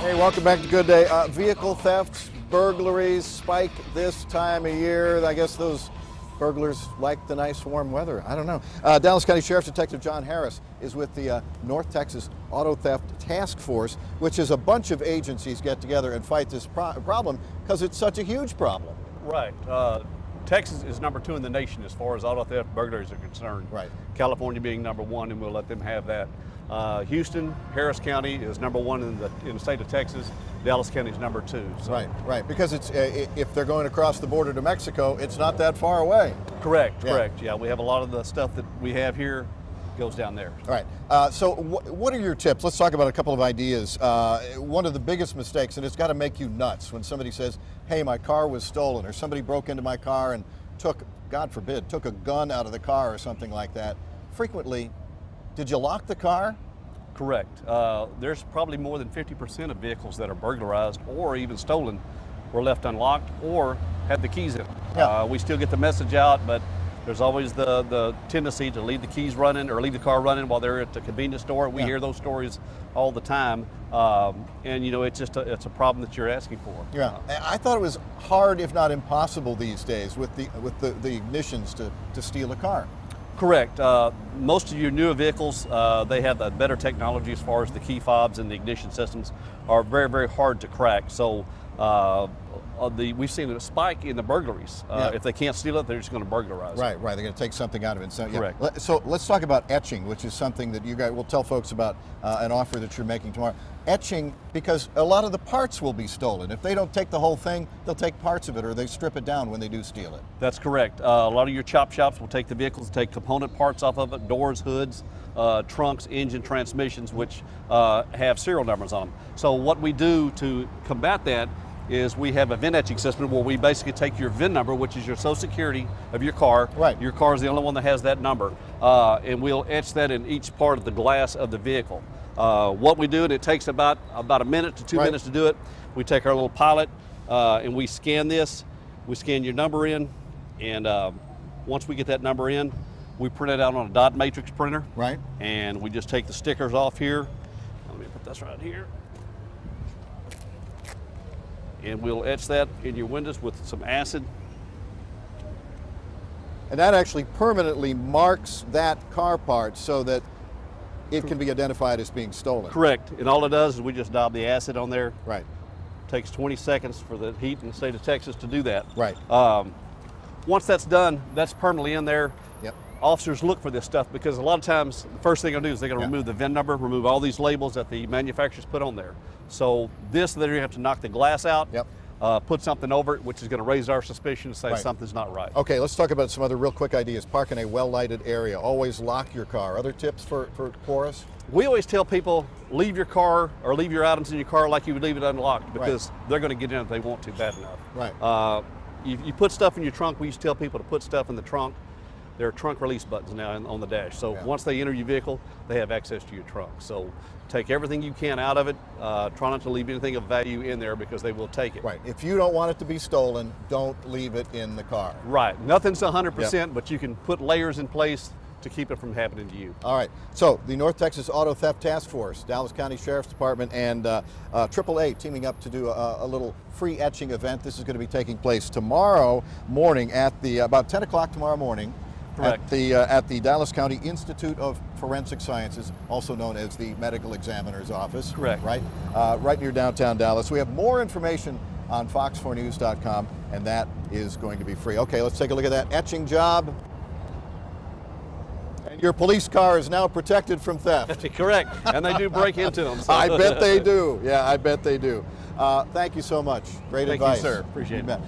Hey, welcome back to Good Day. Vehicle thefts, burglaries spike this time of year. I guess those burglars like the nice warm weather. I don't know. Dallas County Sheriff's Detective John Harris is with the North Texas Auto Theft Task Force, which is a bunch of agencies get together and fight this problem because it's such a huge problem. Right. Texas is number 2 in the nation as far as auto theft burglaries are concerned. Right. California being number 1, and we'll let them have that. Houston, Harris County is number 1 in the state of Texas. Dallas County is number 2. So. Right. Because it's if they're going across the border to Mexico, it's not that far away. Correct. Yeah, we have a lot of the stuff that we have here goes down there. All right. So what are your tips? Let's talk about a couple of ideas. One of the biggest mistakes, and it's got to make you nuts, when somebody says, hey, my car was stolen, or somebody broke into my car and took, God forbid, took a gun out of the car or something like that. Frequently, did you lock the car? Correct. There's probably more than 50% of vehicles that are burglarized or even stolen were left unlocked or had the keys in them. Yeah. We still get the message out, but there's always the tendency to leave the keys running or leave the car running while they're at the convenience store. We hear those stories all the time, and you know, it's a problem that you're asking for. Yeah, I thought it was hard, if not impossible, these days with the ignitions to steal a car. Correct. Most of your newer vehicles, they have a better technology as far as the key fobs and the ignition systems are very, very hard to crack. So we've seen a spike in the burglaries. If they can't steal it, they're just going to burglarize. Right. They're going to take something out of it. So, correct. So let's talk about etching, which is something that you guys will tell folks about, an offer that you're making tomorrow. Etching, because a lot of the parts will be stolen. If they don't take the whole thing, they'll take parts of it, or they strip it down when they do steal it. That's correct. A lot of your chop shops will take the vehicles, take component parts off of it, doors, hoods, trunks, engine, transmissions, which have serial numbers on them. So what we do to combat that is we have a VIN etching system where we basically take your VIN number, which is your social security of your car. Right. Your car is the only one that has that number, and we'll etch that in each part of the glass of the vehicle. What we do, and it takes about a minute to 2 minutes to do it, we take our little pilot and we scan this. We scan your number in, and once we get that number in, we print it out on a dot matrix printer. Right. And we just take the stickers off here. Let me put this right here. And we'll etch that in your windows with some acid. And that actually permanently marks that car part so that it can be identified as being stolen. Correct. And all it does is we just daub the acid on there. Right. Takes 20 seconds for the heat in the state of Texas to do that. Right. Once that's done, that's permanently in there. Yep. Officers look for this stuff because a lot of times the first thing they're going to do is they're going to remove the VIN number, remove all these labels that the manufacturers put on there. So this, they're going to have to knock the glass out, put something over it, which is going to raise our suspicion to say something's not right. Okay, let's talk about some other real quick ideas. Park in a well-lighted area. Always lock your car. Other tips for us? We always tell people, leave your car or leave your items in your car like you would leave it unlocked, because they're going to get in if they want to bad enough. Right. You put stuff in your trunk. We used to tell people to put stuff in the trunk. There are trunk release buttons now on the dash. So once they enter your vehicle, they have access to your trunk. So take everything you can out of it. Try not to leave anything of value in there because they will take it. Right. If you don't want it to be stolen, don't leave it in the car. Right. Nothing's 100%, but you can put layers in place to keep it from happening to you. All right. So the North Texas Auto Theft Task Force, Dallas County Sheriff's Department, and AAA teaming up to do a little free etching event. This is going to be taking place tomorrow morning at about 10 o'clock tomorrow morning. Correct. At the Dallas County Institute of Forensic Sciences, also known as the Medical Examiner's Office. Correct. Right? Right near downtown Dallas. We have more information on fox4news.com, and that is going to be free. Okay, let's take a look at that etching job. And your police car is now protected from theft. Correct. And they do break into them. So. I bet they do. Yeah, I bet they do. Thank you so much. Great advice. Thank you, sir. Appreciate it.